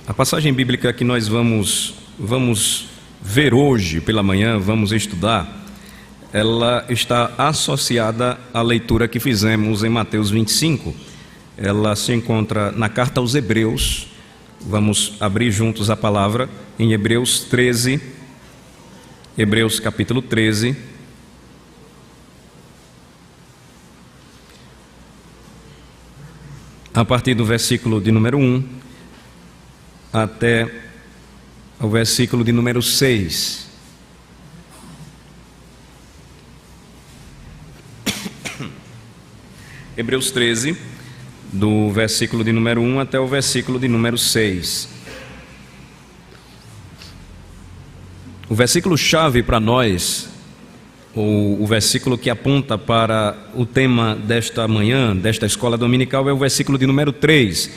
A passagem bíblica que nós vamos ver hoje pela manhã, vamos estudar, ela está associada à leitura que fizemos em Mateus 25. Ela se encontra na carta aos Hebreus. Vamos abrir juntos a palavra em Hebreus 13, Hebreus capítulo 13. A partir do versículo de número 1 até o versículo de número 6. Hebreus 13, do versículo de número 1 até o versículo de número 6. O versículo-chave para nós, o versículo que aponta para o tema desta manhã, desta escola dominical, é o versículo de número 3.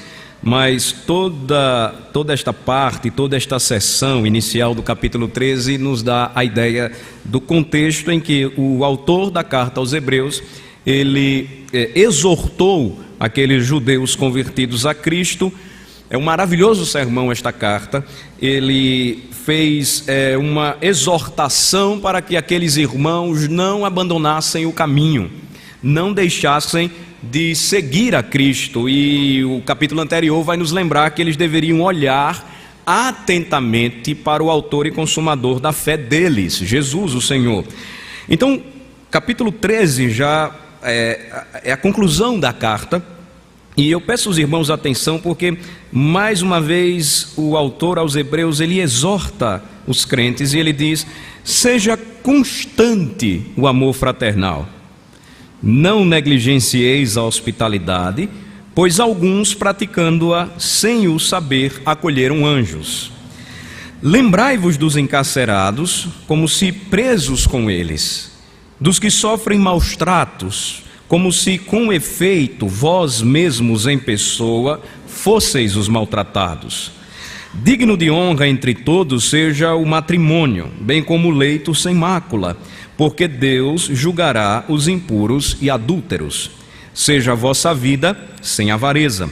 Mas toda esta parte, toda esta sessão inicial do capítulo 13 nos dá a ideia do contexto em que o autor da carta aos Hebreus, ele exortou aqueles judeus convertidos a Cristo. É um maravilhoso sermão esta carta. Ele fez uma exortação para que aqueles irmãos não abandonassem o caminho, não deixassem de seguir a Cristo. E o capítulo anterior vai nos lembrar que eles deveriam olhar atentamente para o autor e consumador da fé deles, Jesus, o Senhor. Então, capítulo 13 já é a conclusão da carta. E eu peço aos irmãos atenção, porque mais uma vez o autor aos Hebreus, ele exorta os crentes e ele diz: seja constante o amor fraternal, não negligencieis a hospitalidade, pois alguns, praticando-a sem o saber, acolheram anjos. Lembrai-vos dos encarcerados, como se presos com eles, dos que sofrem maus tratos, como se com efeito vós mesmos em pessoa fosseis os maltratados. Digno de honra entre todos seja o matrimônio, bem como o leito sem mácula, porque Deus julgará os impuros e adúlteros. Seja a vossa vida sem avareza.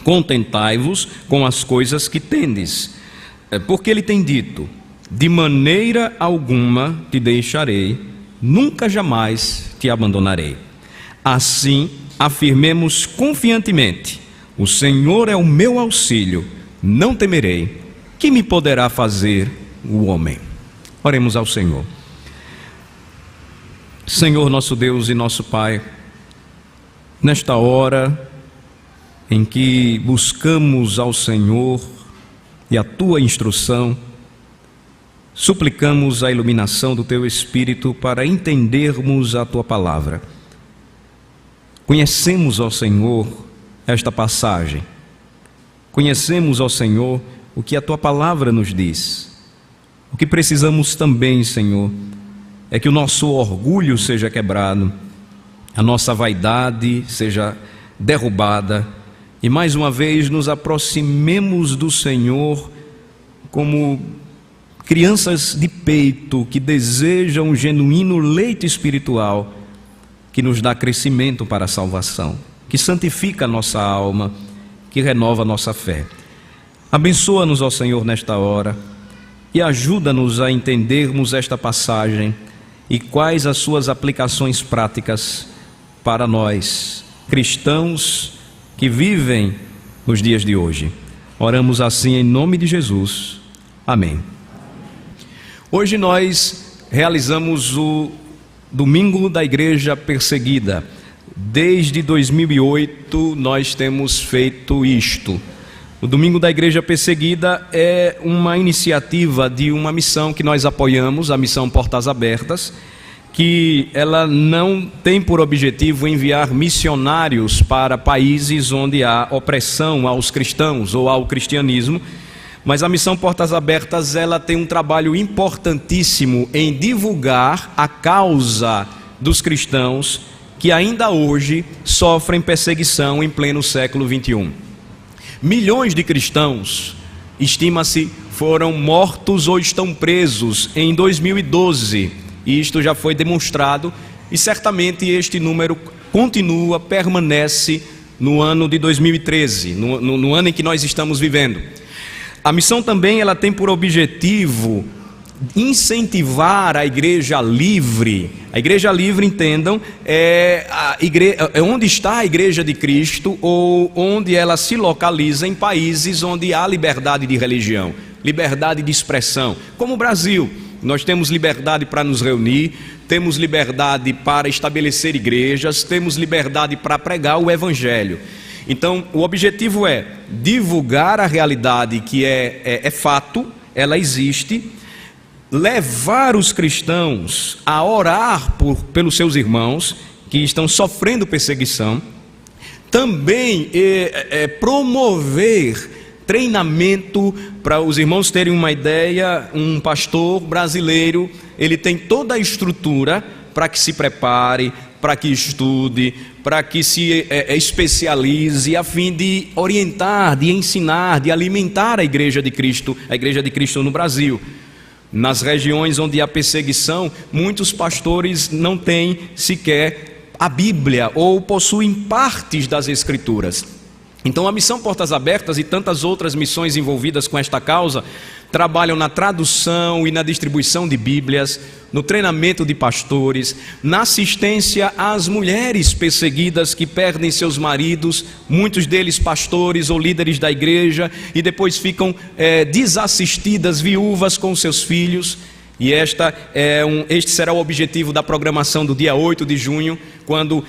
Contentai-vos com as coisas que tendes, porque ele tem dito: de maneira alguma te deixarei, nunca jamais te abandonarei. Assim, afirmemos confiantemente: o Senhor é o meu auxílio, não temerei. Que me poderá fazer o homem? Oremos ao Senhor. Senhor, nosso Deus e nosso Pai, nesta hora em que buscamos ao Senhor e a Tua instrução, suplicamos a iluminação do Teu Espírito para entendermos a Tua palavra. Conhecemos, ó Senhor, esta passagem. Conhecemos, ó Senhor, o que a Tua palavra nos diz. O que precisamos também, Senhor, é que o nosso orgulho seja quebrado, a nossa vaidade seja derrubada e mais uma vez nos aproximemos do Senhor como crianças de peito que desejam um genuíno leite espiritual que nos dá crescimento para a salvação, que santifica a nossa alma, que renova a nossa fé. Abençoa-nos, ó Senhor, nesta hora e ajuda-nos a entendermos esta passagem e quais as suas aplicações práticas para nós, cristãos que vivem nos dias de hoje. Oramos assim em nome de Jesus. Amém. Hoje nós realizamos o Domingo da Igreja Perseguida. Desde 2008 nós temos feito isto. O Domingo da Igreja Perseguida é uma iniciativa de uma missão que nós apoiamos, a missão Portas Abertas, que ela não tem por objetivo enviar missionários para países onde há opressão aos cristãos ou ao cristianismo, mas a missão Portas Abertas, ela tem um trabalho importantíssimo em divulgar a causa dos cristãos que ainda hoje sofrem perseguição em pleno século XXI. Milhões de cristãos, estima-se, foram mortos ou estão presos em 2012. E isto já foi demonstrado e certamente este número continua, permanece no ano de 2013, no ano em que nós estamos vivendo. A missão também ela tem por objetivo incentivar a igreja livre. A igreja livre, entendam, é onde está a igreja de Cristo, ou onde ela se localiza em países onde há liberdade de religião, liberdade de expressão, como o Brasil. Nós temos liberdade para nos reunir, temos liberdade para estabelecer igrejas, temos liberdade para pregar o evangelho. Então, o objetivo é divulgar a realidade que é fato, ela existe, levar os cristãos a orar pelos seus irmãos que estão sofrendo perseguição, também promover treinamento. Para os irmãos terem uma ideia, um pastor brasileiro, ele tem toda a estrutura para que se prepare, para que estude, para que se especialize, a fim de orientar, de ensinar, de alimentar a igreja de Cristo no Brasil. Nas regiões onde há perseguição, muitos pastores não têm sequer a Bíblia ou possuem partes das Escrituras. Então a missão Portas Abertas e tantas outras missões envolvidas com esta causa trabalham na tradução e na distribuição de Bíblias, no treinamento de pastores, na assistência às mulheres perseguidas que perdem seus maridos, muitos deles pastores ou líderes da igreja, e depois ficam desassistidas, viúvas com seus filhos. E este será o objetivo da programação do dia 8 de junho, quando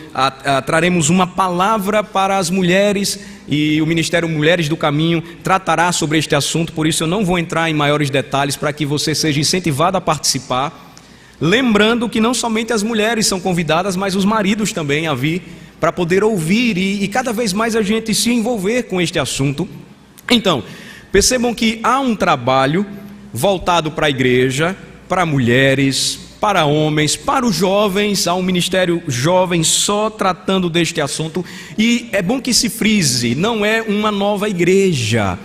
traremos uma palavra para as mulheres, e o Ministério Mulheres do Caminho tratará sobre este assunto. Por isso eu não vou entrar em maiores detalhes, para que você seja incentivado a participar, lembrando que não somente as mulheres são convidadas, mas os maridos também a vir, para poder ouvir e cada vez mais a gente se envolver com este assunto. Então, percebam que há um trabalho voltado para a igreja, para mulheres, para homens, para os jovens. Há um ministério jovem só tratando deste assunto. E é bom que se frise, não é uma nova igreja,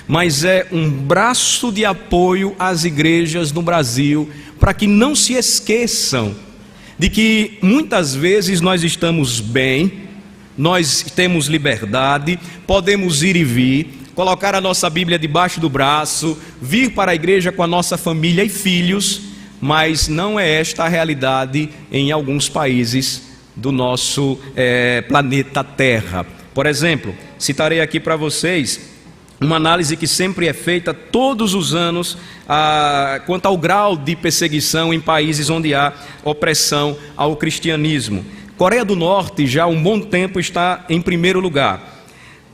mas é um braço de apoio às igrejas no Brasil, para que não se esqueçam de que muitas vezes nós estamos bem, nós temos liberdade, podemos ir e vir, colocar a nossa Bíblia debaixo do braço, vir para a igreja com a nossa família e filhos, mas não é esta a realidade em alguns países do nosso planeta Terra. Por exemplo, citarei aqui para vocês uma análise que sempre é feita todos os anos quanto ao grau de perseguição em países onde há opressão ao cristianismo. Coreia do Norte já há um bom tempo está em primeiro lugar.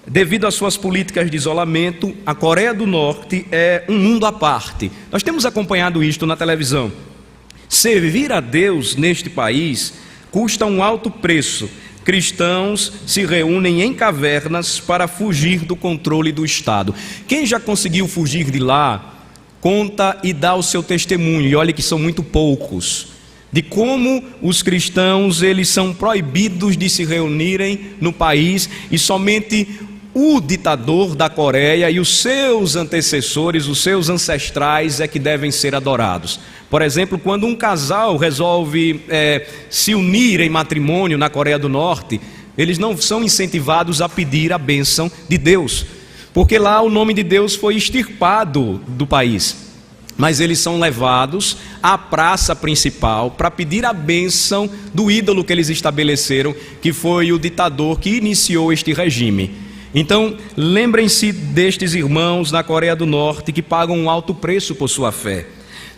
Devido às suas políticas de isolamento, a Coreia do Norte é um mundo à parte. Nós temos acompanhado isto na televisão. Servir a Deus neste país custa um alto preço. Cristãos se reúnem em cavernas para fugir do controle do Estado. Quem já conseguiu fugir de lá, conta e dá o seu testemunho. E olha que são muito poucos, de como os cristãos eles são proibidos de se reunirem no país, e somente o ditador da Coreia e os seus antecessores, os seus ancestrais é que devem ser adorados. Por exemplo, quando um casal resolve se unir em matrimônio na Coreia do Norte, eles não são incentivados a pedir a bênção de Deus, porque lá o nome de Deus foi extirpado do país. Mas eles são levados à praça principal para pedir a bênção do ídolo que eles estabeleceram, que foi o ditador que iniciou este regime. Então, lembrem-se destes irmãos na Coreia do Norte que pagam um alto preço por sua fé.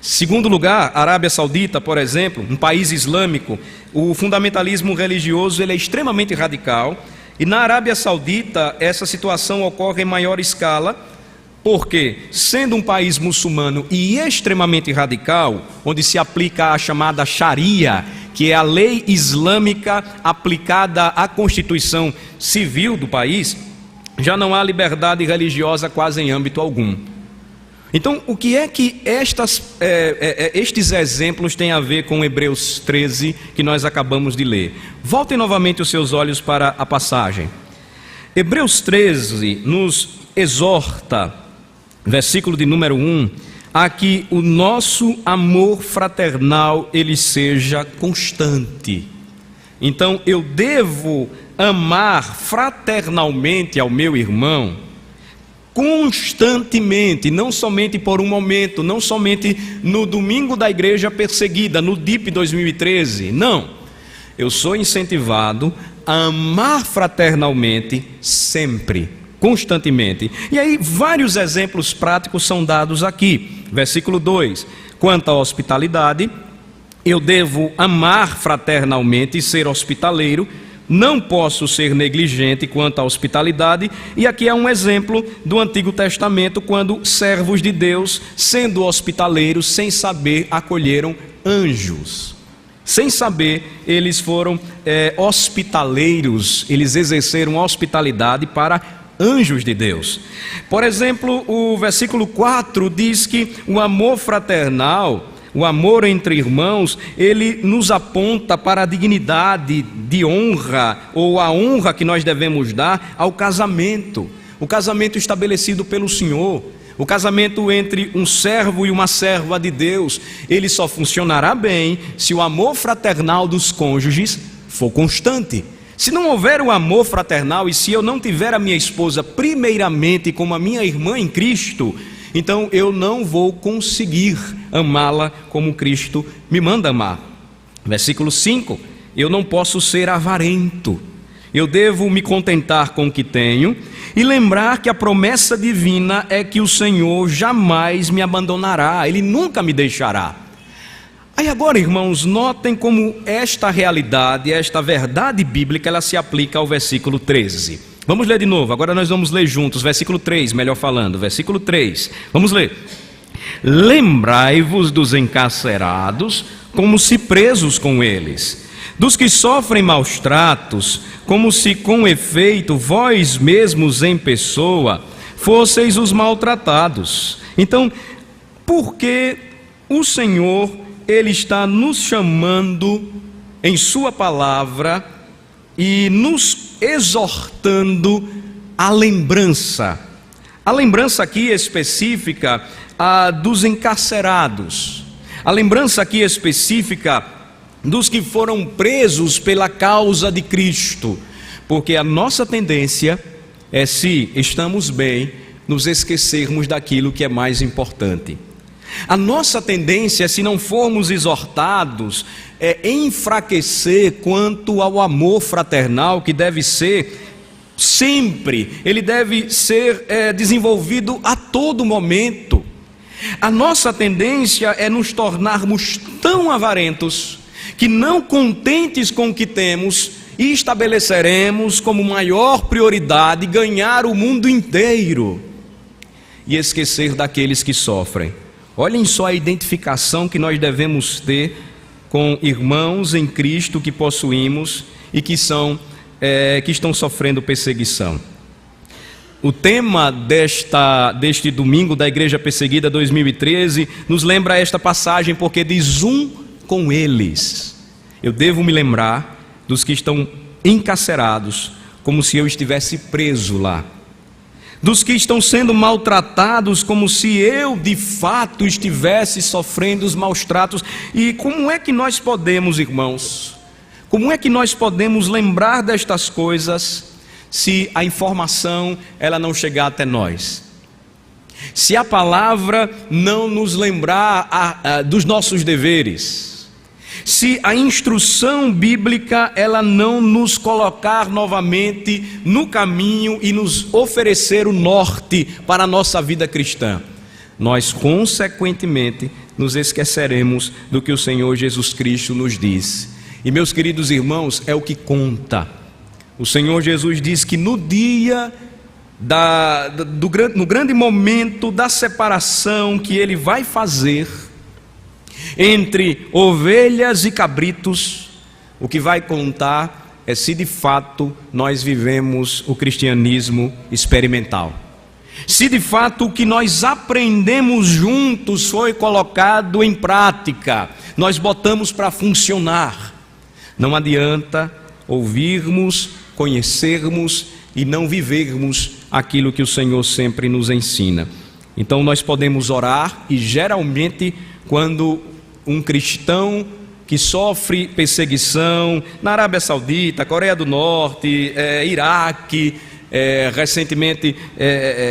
Segundo lugar, a Arábia Saudita, por exemplo, um país islâmico, o fundamentalismo religioso ele é extremamente radical, e na Arábia Saudita essa situação ocorre em maior escala, porque, sendo um país muçulmano e extremamente radical, onde se aplica a chamada Sharia, que é a lei islâmica aplicada à Constituição Civil do país, já não há liberdade religiosa quase em âmbito algum. Então, o que é que estes exemplos têm a ver com Hebreus 13, que nós acabamos de ler? Voltem novamente os seus olhos para a passagem. Hebreus 13 nos exorta, versículo de número 1, a que o nosso amor fraternal ele seja constante. Então, eu devo amar fraternalmente ao meu irmão constantemente, não somente por um momento, não somente no domingo da igreja perseguida, no DIP 2013, não. Eu sou incentivado a amar fraternalmente sempre, constantemente. E aí vários exemplos práticos são dados aqui. Versículo 2, quanto à hospitalidade, eu devo amar fraternalmente e ser hospitaleiro, não posso ser negligente quanto à hospitalidade. E aqui é um exemplo do Antigo Testamento, quando servos de Deus, sendo hospitaleiros, sem saber, acolheram anjos. Sem saber, eles foram hospitaleiros, eles exerceram hospitalidade para anjos de Deus. Por exemplo, o versículo 4 diz que o amor fraternal, o amor entre irmãos, ele nos aponta para a dignidade de honra, ou a honra que nós devemos dar ao casamento. O casamento estabelecido pelo Senhor, o casamento entre um servo e uma serva de Deus, ele só funcionará bem se o amor fraternal dos cônjuges for constante. Se não houver o amor fraternal e se eu não tiver a minha esposa primeiramente como a minha irmã em Cristo, então eu não vou conseguir amá-la como Cristo me manda amar. Versículo 5, eu não posso ser avarento, eu devo me contentar com o que tenho e lembrar que a promessa divina é que o Senhor jamais me abandonará, Ele nunca me deixará. Aí agora, irmãos, notem como esta realidade, esta verdade bíblica, ela se aplica ao versículo 13. Vamos ler de novo, agora nós vamos ler juntos, versículo 3, melhor falando, versículo 3, vamos ler. Lembrai-vos dos encarcerados, como se presos com eles, dos que sofrem maus tratos, como se com efeito vós mesmos em pessoa fosseis os maltratados. Então, porque o Senhor, Ele está nos chamando em sua palavra e nos exortando à lembrança. A lembrança aqui específica dos encarcerados. A lembrança aqui específica dos que foram presos pela causa de Cristo. Porque a nossa tendência é, se estamos bem, nos esquecermos daquilo que é mais importante. A nossa tendência, se não formos exortados, é enfraquecer quanto ao amor fraternal, que deve ser sempre, ele deve ser desenvolvido a todo momento. A nossa tendência é nos tornarmos tão avarentos, que não contentes com o que temos, estabeleceremos como maior prioridade ganhar o mundo inteiro e esquecer daqueles que sofrem. Olhem só a identificação que nós devemos ter com irmãos em Cristo que possuímos e que estão sofrendo perseguição. O tema deste domingo da Igreja Perseguida 2013 nos lembra esta passagem, porque diz com eles. Eu devo me lembrar dos que estão encarcerados, como se eu estivesse preso lá. Dos que estão sendo maltratados, como se eu de fato estivesse sofrendo os maus tratos. E como é que nós podemos, irmãos, como é que nós podemos lembrar destas coisas se a informação ela não chegar até nós? Se a palavra não nos lembrar dos nossos deveres? Se a instrução bíblica ela não nos colocar novamente no caminho e nos oferecer o norte para a nossa vida cristã, nós consequentemente nos esqueceremos do que o Senhor Jesus Cristo nos diz. E meus queridos irmãos, é o que conta. O Senhor Jesus diz que no dia no grande momento da separação que Ele vai fazer entre ovelhas e cabritos, o que vai contar é se de fato nós vivemos o cristianismo experimental. Se de fato o que nós aprendemos juntos foi colocado em prática, nós botamos para funcionar. Não adianta ouvirmos, conhecermos e não vivermos aquilo que o Senhor sempre nos ensina. Então nós podemos orar e geralmente quando um cristão que sofre perseguição na Arábia Saudita, Coreia do Norte, Iraque, Recentemente,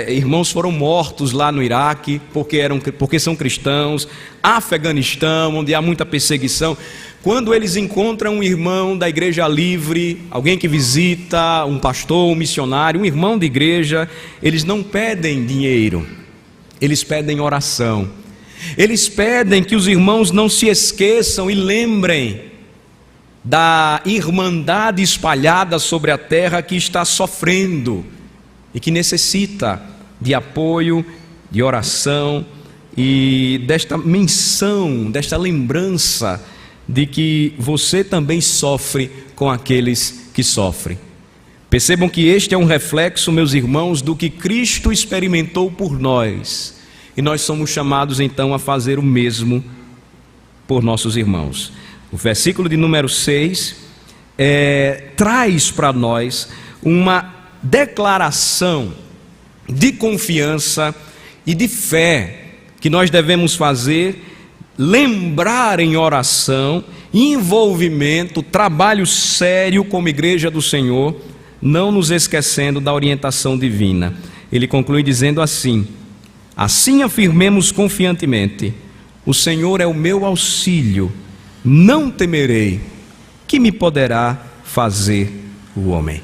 irmãos foram mortos lá no Iraque porque são cristãos. Afeganistão, onde há muita perseguição. Quando eles encontram um irmão da igreja livre, alguém que visita, um pastor, um missionário, um irmão de igreja, eles não pedem dinheiro, eles pedem oração. Eles pedem que os irmãos não se esqueçam e lembrem da irmandade espalhada sobre a terra que está sofrendo e que necessita de apoio, de oração e desta menção, desta lembrança de que você também sofre com aqueles que sofrem. Percebam que este é um reflexo, meus irmãos, do que Cristo experimentou por nós, e nós somos chamados então a fazer o mesmo por nossos irmãos. O versículo de número 6 traz para nós uma declaração de confiança e de fé que nós devemos fazer, lembrar em oração, envolvimento, trabalho sério como igreja do Senhor, não nos esquecendo da orientação divina. Ele conclui dizendo assim: assim afirmemos confiantemente: o Senhor é o meu auxílio, não temerei, que me poderá fazer o homem.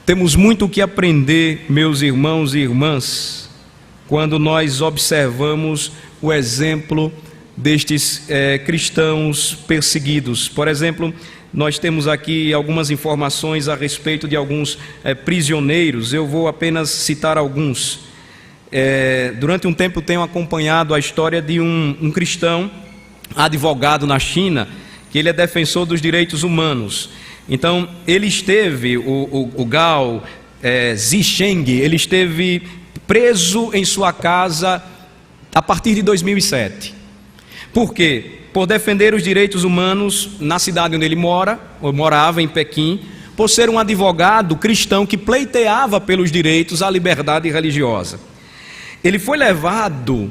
Temos muito o que aprender, meus irmãos e irmãs, quando nós observamos o exemplo destes cristãos perseguidos. Por exemplo, nós temos aqui algumas informações a respeito de alguns prisioneiros. Eu vou apenas citar alguns. Durante um tempo tenho acompanhado a história de um cristão advogado na China, que ele é defensor dos direitos humanos. Então ele esteve, o Gao Zisheng, ele esteve preso em sua casa a partir de 2007. Por quê? Por defender os direitos humanos na cidade onde ele morava, em Pequim, por ser um advogado cristão que pleiteava pelos direitos à liberdade religiosa. Ele foi levado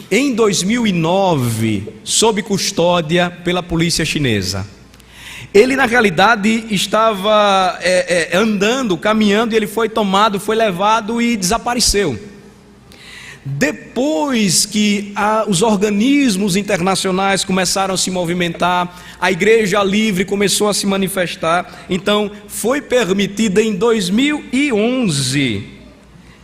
em 2009 sob custódia pela polícia chinesa. Ele na realidade estava andando, caminhando, e ele foi tomado, foi levado e desapareceu. Depois que os organismos internacionais começaram a se movimentar, a Igreja Livre começou a se manifestar, então foi permitida em 2011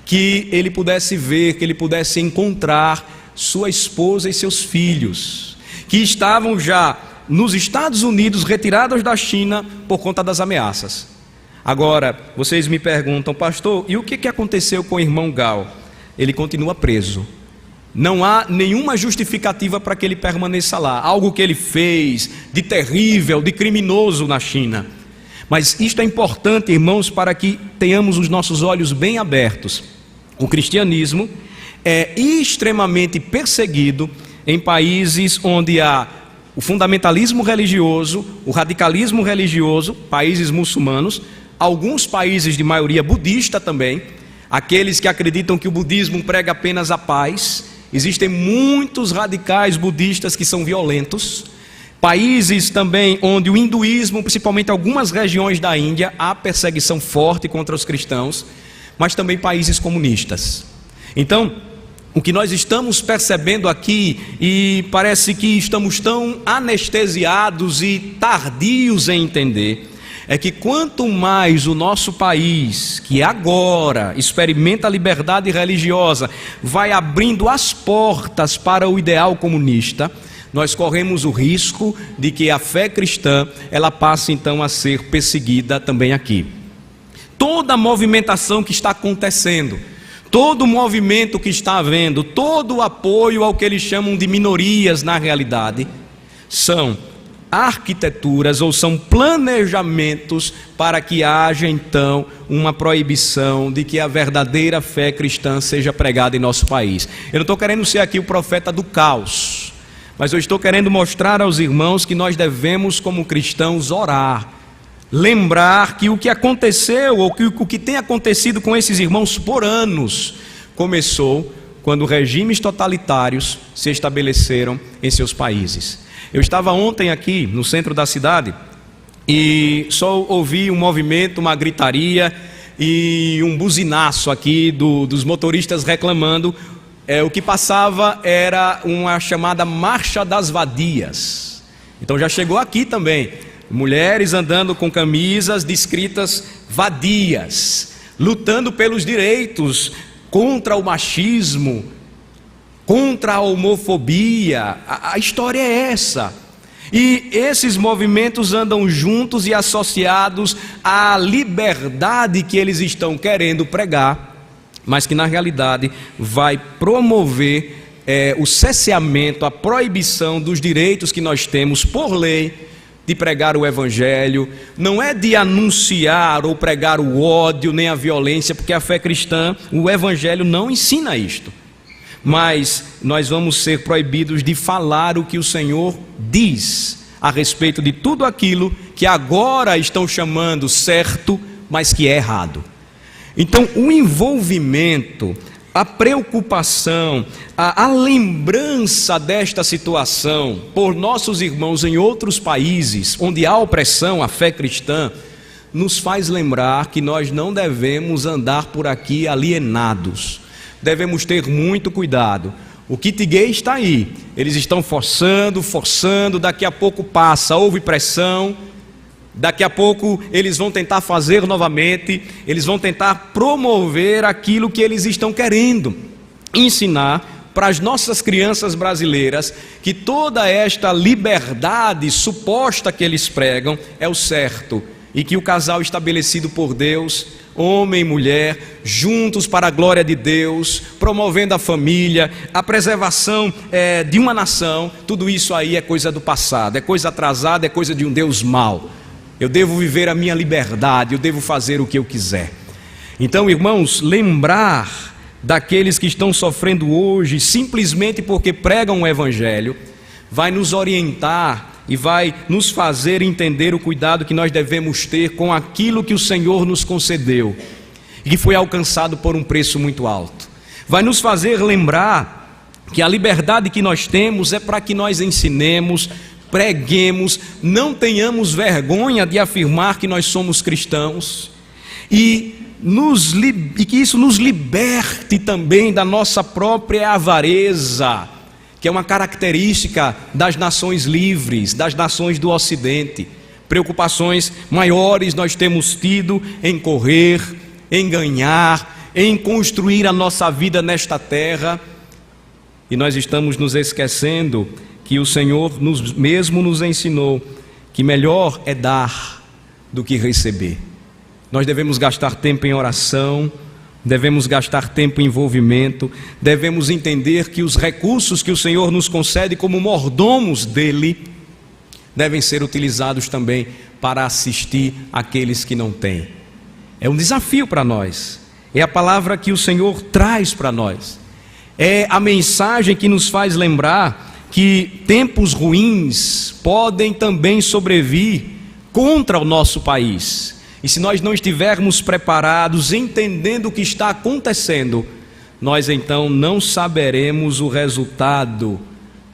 que ele pudesse ver, que ele pudesse encontrar sua esposa e seus filhos, que estavam já nos Estados Unidos, retirados da China por conta das ameaças. Agora, vocês me perguntam: pastor, e o que aconteceu com o irmão Gao? Ele continua preso. Não há nenhuma justificativa para que ele permaneça lá, algo que ele fez de terrível, de criminoso na China. Mas isto é importante, irmãos, para que tenhamos os nossos olhos bem abertos. O cristianismo é extremamente perseguido em países onde há o fundamentalismo religioso, o radicalismo religioso, países muçulmanos, alguns países de maioria budista também, aqueles que acreditam que o budismo prega apenas a paz. Existem muitos radicais budistas que são violentos. Países também onde o hinduísmo, principalmente algumas regiões da Índia, há perseguição forte contra os cristãos, mas também países comunistas. Então, o que nós estamos percebendo aqui, e parece que estamos tão anestesiados e tardios em entender, é que quanto mais o nosso país, que agora experimenta a liberdade religiosa, vai abrindo as portas para o ideal comunista, nós corremos o risco de que a fé cristã, ela passe então a ser perseguida também aqui. Toda a movimentação que está acontecendo, todo o movimento que está havendo, todo o apoio ao que eles chamam de minorias na realidade, são arquiteturas ou são planejamentos para que haja então uma proibição de que a verdadeira fé cristã seja pregada em nosso país. Eu não estou querendo ser aqui o profeta do caos, mas eu estou querendo mostrar aos irmãos que nós devemos, como cristãos, orar, lembrar que o que aconteceu, ou que o que tem acontecido com esses irmãos por anos, começou quando regimes totalitários se estabeleceram em seus países. Eu estava ontem aqui no centro da cidade e só ouvi um movimento, uma gritaria, e um buzinaço aqui dos motoristas reclamando. O que passava era uma chamada Marcha das Vadias. Então já chegou aqui também, mulheres andando com camisas descritas vadias, lutando pelos direitos, contra o machismo, contra a homofobia. A história é essa. E esses movimentos andam juntos e associados à liberdade que eles estão querendo pregar, mas que na realidade vai promover o cesseamento, a proibição dos direitos que nós temos por lei de pregar o Evangelho. Não é de anunciar ou pregar o ódio nem a violência, porque a fé cristã, o Evangelho não ensina isto. Mas nós vamos ser proibidos de falar o que o Senhor diz a respeito de tudo aquilo que agora estão chamando certo, mas que é errado. Então, o envolvimento, a preocupação, a lembrança desta situação por nossos irmãos em outros países, onde há opressão à fé cristã, nos faz lembrar que nós não devemos andar por aqui alienados. Devemos ter muito cuidado. O kit gay está aí, eles estão forçando, daqui a pouco passa, houve pressão, daqui a pouco eles vão tentar fazer novamente, eles vão tentar promover aquilo que eles estão querendo ensinar para as nossas crianças brasileiras, que toda esta liberdade suposta que eles pregam é o certo, e que o casal estabelecido por Deus, homem e mulher, juntos para a glória de Deus, promovendo a família, a preservação de uma nação, tudo isso aí é coisa do passado, é coisa atrasada, é coisa de um Deus mau. Eu devo viver a minha liberdade, eu devo fazer o que eu quiser. Então, irmãos, lembrar daqueles que estão sofrendo hoje, simplesmente porque pregam o Evangelho, vai nos orientar e vai nos fazer entender o cuidado que nós devemos ter com aquilo que o Senhor nos concedeu e que foi alcançado por um preço muito alto. Vai nos fazer lembrar que a liberdade que nós temos é para que nós ensinemos, preguemos, não tenhamos vergonha de afirmar que nós somos cristãos e que isso nos liberte também da nossa própria avareza, que é uma característica das nações livres, das nações do Ocidente. Preocupações maiores nós temos tido em correr, em ganhar, em construir a nossa vida nesta terra, e nós estamos nos esquecendo que o Senhor mesmo nos ensinou que melhor é dar do que receber. Nós devemos gastar tempo em oração, devemos gastar tempo em envolvimento, devemos entender que os recursos que o Senhor nos concede como mordomos dele, devem ser utilizados também para assistir aqueles que não têm. É um desafio para nós, é a palavra que o Senhor traz para nós, é a mensagem que nos faz lembrar que tempos ruins podem também sobrevir contra o nosso país. E se nós não estivermos preparados, entendendo o que está acontecendo, nós então não saberemos o resultado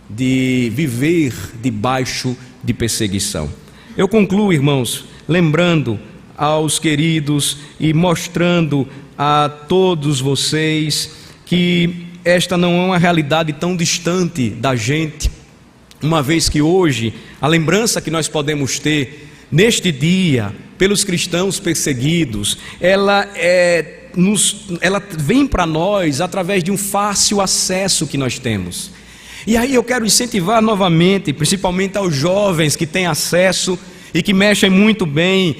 de viver debaixo de perseguição. Eu concluo, irmãos, lembrando aos queridos e mostrando a todos vocês que esta não é uma realidade tão distante da gente, uma vez que hoje a lembrança que nós podemos ter neste dia pelos cristãos perseguidos, ela vem para nós através de um fácil acesso que nós temos. E aí eu quero incentivar novamente, principalmente aos jovens que têm acesso e que mexem muito bem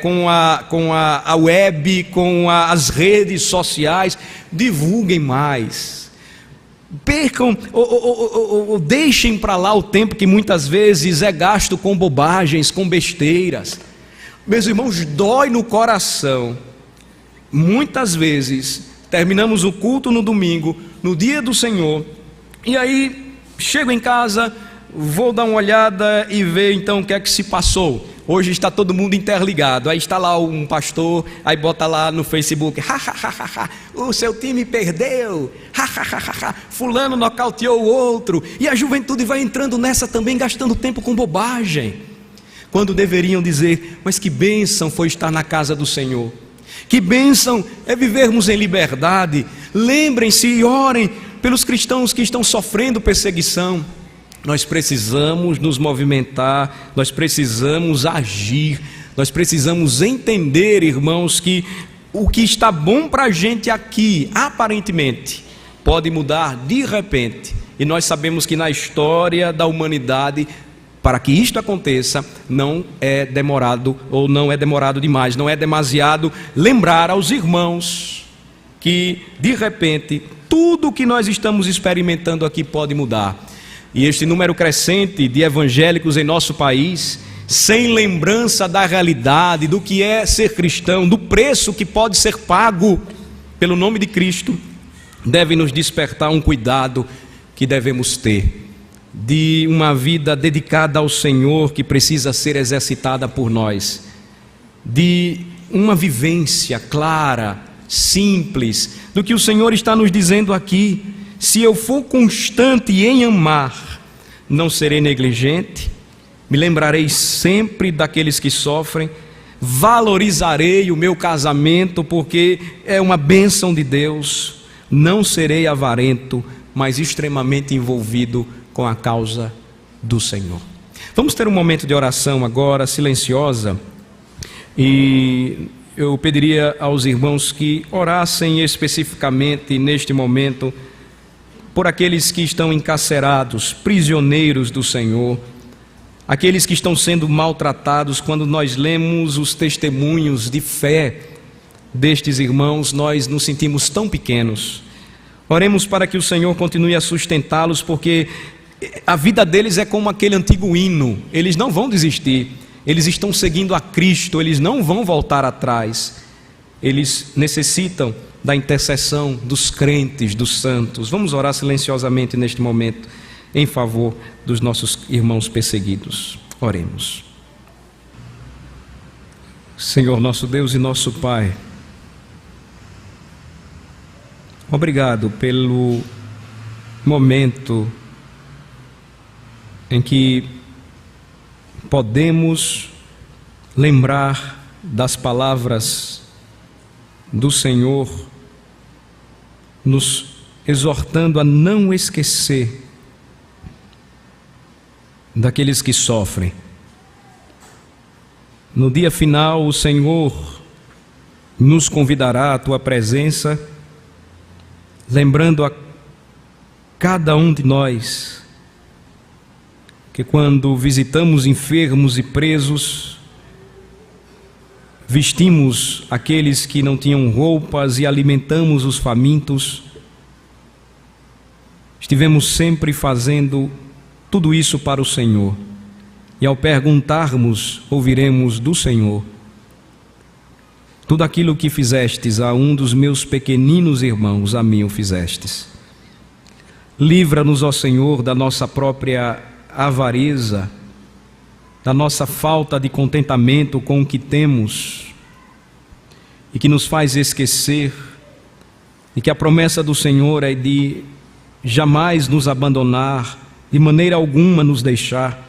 com a web, com as redes sociais, divulguem mais. Percam ou deixem para lá o tempo que muitas vezes é gasto com bobagens, com besteiras. Meus irmãos, dói no coração. Muitas vezes terminamos o culto no domingo, no dia do Senhor, e aí chego em casa, vou dar uma olhada e ver então o que é que se passou. Hoje está todo mundo interligado, aí está lá um pastor, aí bota lá no Facebook, o seu time perdeu, fulano nocauteou o outro, e a juventude vai entrando nessa também, gastando tempo com bobagem, quando deveriam dizer, mas que bênção foi estar na casa do Senhor, Que bênção é vivermos em liberdade. Lembrem-se e orem pelos cristãos que estão sofrendo perseguição. Nós precisamos nos movimentar, nós precisamos agir, nós precisamos entender, irmãos, que o que está bom para a gente aqui, aparentemente, pode mudar de repente. E nós sabemos que na história da humanidade, para que isto aconteça, não é demorado, ou não é demorado demais, não é demasiado lembrar aos irmãos que, de repente, tudo o que nós estamos experimentando aqui pode mudar. E este número crescente de evangélicos em nosso país, sem lembrança da realidade, do que é ser cristão, do preço que pode ser pago pelo nome de Cristo, deve nos despertar um cuidado que devemos ter, de uma vida dedicada ao Senhor que precisa ser exercitada por nós, de uma vivência clara, simples, do que o Senhor está nos dizendo aqui. Se eu for constante em amar, não serei negligente, me lembrarei sempre daqueles que sofrem, valorizarei o meu casamento porque é uma bênção de Deus, não serei avarento, mas extremamente envolvido com a causa do Senhor. Vamos ter um momento de oração agora, silenciosa, e eu pediria aos irmãos que orassem especificamente neste momento por aqueles que estão encarcerados, prisioneiros do Senhor, aqueles que estão sendo maltratados. Quando nós lemos os testemunhos de fé destes irmãos, nós nos sentimos tão pequenos. Oremos para que o Senhor continue a sustentá-los, porque a vida deles é como aquele antigo hino, eles não vão desistir, eles estão seguindo a Cristo, eles não vão voltar atrás, eles necessitam da intercessão dos crentes, dos santos. Vamos orar silenciosamente neste momento em favor dos nossos irmãos perseguidos. Oremos. Senhor nosso Deus e nosso Pai, obrigado pelo momento em que podemos lembrar das palavras do Senhor, nos exortando a não esquecer daqueles que sofrem. No dia final, o Senhor nos convidará à Tua presença, lembrando a cada um de nós que quando visitamos enfermos e presos, vestimos aqueles que não tinham roupas e alimentamos os famintos, estivemos sempre fazendo tudo isso para o Senhor. E ao perguntarmos, ouviremos do Senhor: tudo aquilo que fizestes a um dos meus pequeninos irmãos, a mim o fizestes. Livra-nos, ó Senhor, da nossa própria avareza, da nossa falta de contentamento com o que temos, e que nos faz esquecer, e que a promessa do Senhor é de jamais nos abandonar, de maneira alguma nos deixar,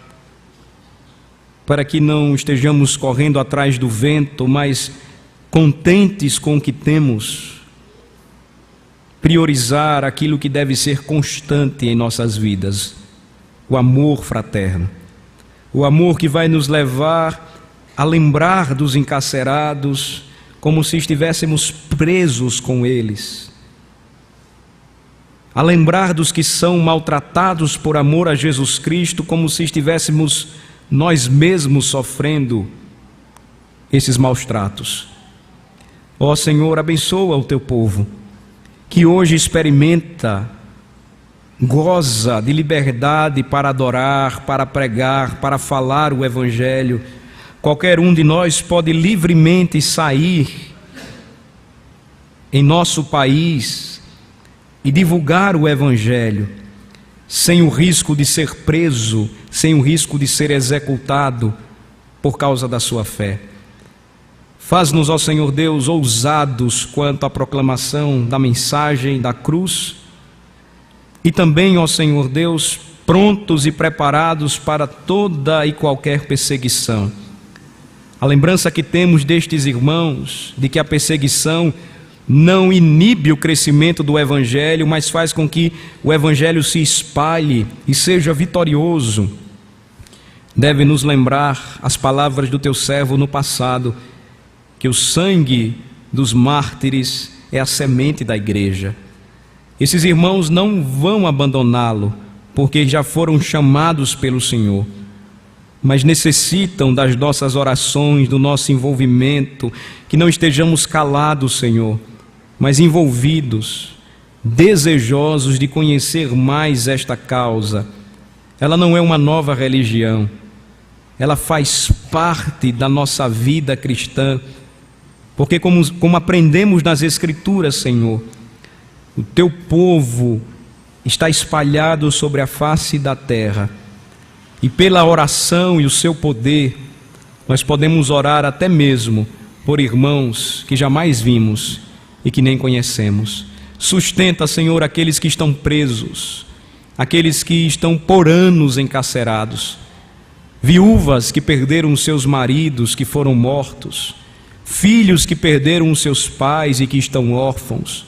para que não estejamos correndo atrás do vento, mas contentes com o que temos, priorizar aquilo que deve ser constante em nossas vidas, o amor fraterno, o amor que vai nos levar a lembrar dos encarcerados como se estivéssemos presos com eles, a lembrar dos que são maltratados por amor a Jesus Cristo como se estivéssemos nós mesmos sofrendo esses maus tratos. Ó Senhor, abençoa o Teu povo, que hoje experimenta, goza de liberdade para adorar, para pregar, para falar o Evangelho. Qualquer um de nós pode livremente sair em nosso país e divulgar o Evangelho, sem o risco de ser preso, sem o risco de ser executado por causa da sua fé. Faz-nos, ó Senhor Deus, ousados quanto à proclamação da mensagem da cruz, e também, ó Senhor Deus, prontos e preparados para toda e qualquer perseguição. A lembrança que temos destes irmãos, de que a perseguição não inibe o crescimento do Evangelho, mas faz com que o Evangelho se espalhe e seja vitorioso, deve nos lembrar as palavras do teu servo no passado, que o sangue dos mártires é a semente da igreja. Esses irmãos não vão abandoná-lo, porque já foram chamados pelo Senhor, mas necessitam das nossas orações, do nosso envolvimento, que não estejamos calados, Senhor, mas envolvidos, desejosos de conhecer mais esta causa. Ela não é uma nova religião, ela faz parte da nossa vida cristã, porque como aprendemos nas Escrituras, Senhor, o teu povo está espalhado sobre a face da terra, e pela oração e o seu poder, nós podemos orar até mesmo por irmãos que jamais vimos e que nem conhecemos. Sustenta, Senhor, aqueles que estão presos, aqueles que estão por anos encarcerados, viúvas que perderam seus maridos, que foram mortos, filhos que perderam os seus pais e que estão órfãos.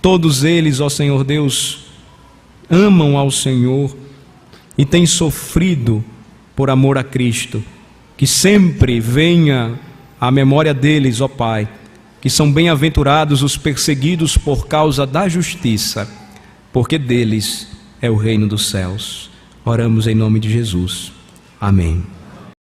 Todos eles, ó Senhor Deus, amam ao Senhor e têm sofrido por amor a Cristo. Que sempre venha à memória deles, ó Pai, que são bem-aventurados os perseguidos por causa da justiça, porque deles é o reino dos céus. Oramos em nome de Jesus. Amém.